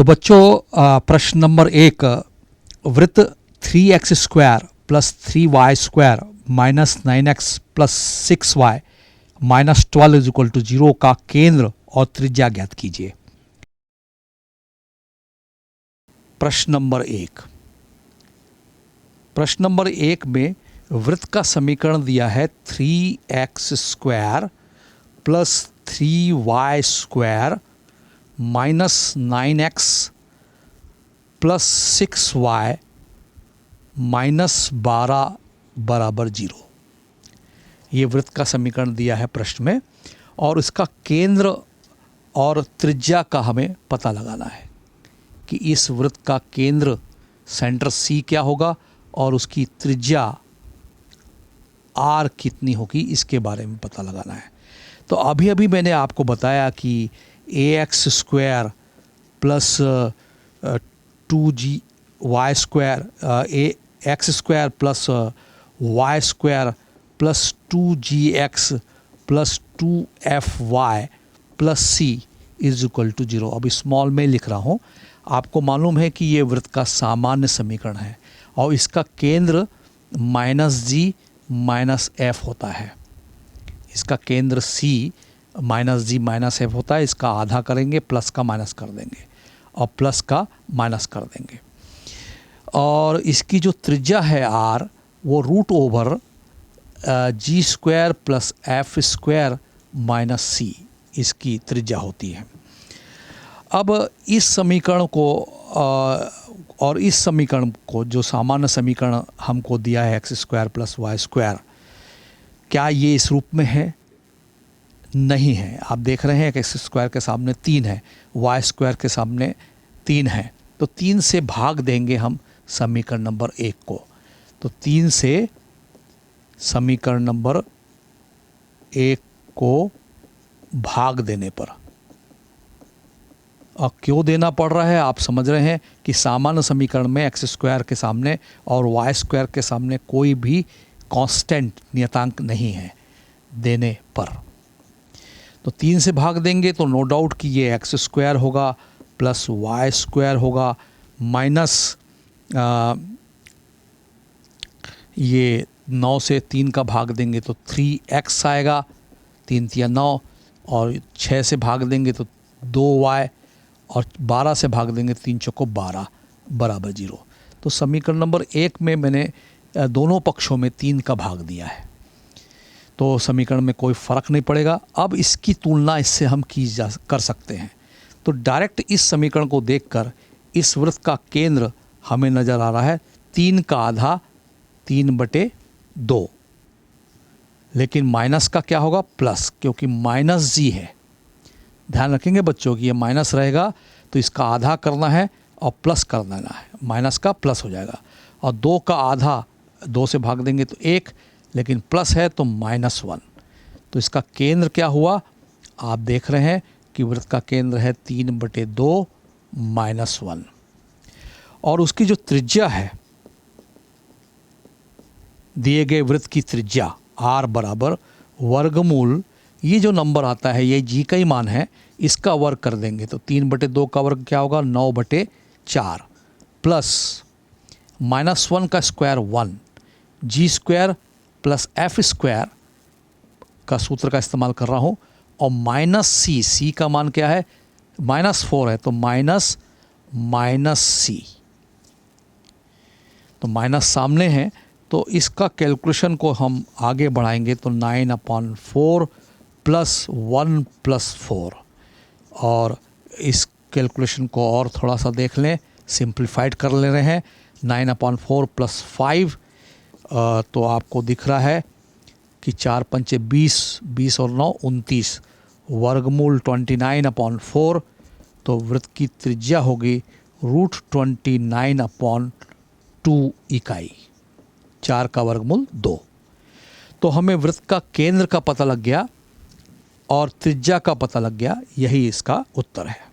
तो बच्चों प्रश्न नंबर 1, वृत्त 3x² plus 3y² minus 9x plus 6y minus 12 is equal to 0 का केंद्र और त्रिज्या ज्ञात कीजिए। प्रश्न नंबर 1 में वृत्त का समीकरण दिया है 3x² plus 3y² minus 9x plus 6y minus 12 बराबर 0। ये वृत्त का समीकरण दिया है प्रश्न में और इसका केंद्र और त्रिज्या का हमें पता लगाना है कि इस वृत्त का केंद्र सेंटर C क्या होगा और उसकी त्रिज्या R कितनी होगी, इसके बारे में पता लगाना है। तो अभी मैंने आपको बताया कि ax² plus 2gy² x² plus y² plus 2gx plus 2fy plus c is equal to 0। अभी स्मॉल में लिख रहा हूँ। आपको मालूम है कि ये वृत्त का सामान्य समीकरण है और इसका केंद्र -g माइनस f होता है। इसका केंद्र C -g माइनस f होता है। इसका आधा करेंगे, प्लस का माइनस कर देंगे और प्लस का माइनस कर देंगे। और इसकी जो त्रिज्या है R, वो √over g² plus f² minus c इसकी त्रिज्या होती है। अब इस समीकरण को और इस समीकरण को, जो सामान्य समीकरण हमको दिया है x² प्लस y², क्या ये इस रूप में है? नहीं है। आप देख रहे हैं कि x² के सामने 3 है, y² के सामने 3 है, तो 3 से भाग देंगे हम समीकरण नंबर 1 को। तो 3 से समीकरण नंबर 1 को भाग देने पर, और क्यों देना पड़ रहा है आप समझ रहे हैं कि सामान्य समीकरण में x² के सामने और y² के सामने कोई भी कांस्टेंट नियतांक नहीं है देने पर। तो 3 से भाग देंगे तो नो डाउट कि ये x² होगा प्लस y² होगा माइनस ये 9 से 3 का भाग देंगे तो 3x आएगा, 3 × 9, और 6 से भाग देंगे तो 2y, और 12 से भाग देंगे 3 × 12 बराबर 0। तो समीकरण नंबर 1 में मैंने दोनों पक्षों में 3 का भाग दिया है, तो समीकरण में कोई फ़र्क नहीं पड़ेगा। अब इसकी तुलना इससे हम कर सकते हैं। तो डायरेक्ट इस समीकरण को देखकर इस वृत्त का केंद्र हमें नज़र आ रहा है 3 का आधा 3/2, लेकिन माइनस का क्या होगा? प्लस, क्योंकि माइनस g है। ध्यान रखेंगे बच्चों कि ये माइनस रहेगा तो इसका आधा करना है और प्लस कर देना है, माइनस का प्लस हो जाएगा। और 2 का आधा 2 से भाग देंगे तो 1, लेकिन प्लस है तो -1। तो इसका केंद्र क्या हुआ? आप देख रहे हैं कि वृत्त का केंद्र है 3/2 -1, और उसकी जो त्रिज्या है, दिए गए वृत्त की त्रिज्या R बराबर वर्गमूल, ये जो नंबर आता है ये g का ही मान है, इसका वर्ग कर देंगे तो 3/2 का वर्ग क्या होगा? 9/4 प्लस -1 का स्क्वायर 1, g² प्लस f² का सूत्र का इस्तेमाल कर रहा हूँ, और माइनस c का मान क्या है? -4 है, तो माइनस c, तो माइनस सामने है, तो इसका कैलकुलेशन को हम आगे बढ़ाएंगे तो 9/4 प्लस 1 प्लस 4, और इस कैलकुलेशन को और थोड़ा सा देख लें, सिंप्लीफाइड कर ले रहे हैं। 9/4 प्लस 5, तो आपको दिख रहा है कि 4 × 5 = 20, 20 और 9 29, वर्गमूल 29/4, तो वृत्त की त्रिज्या होगी √29/2 इकाई, 4 का वर्गमूल 2। तो हमें वृत्त का केंद्र का पता लग गया और त्रिज्या का पता लग गया, यही इसका उत्तर है।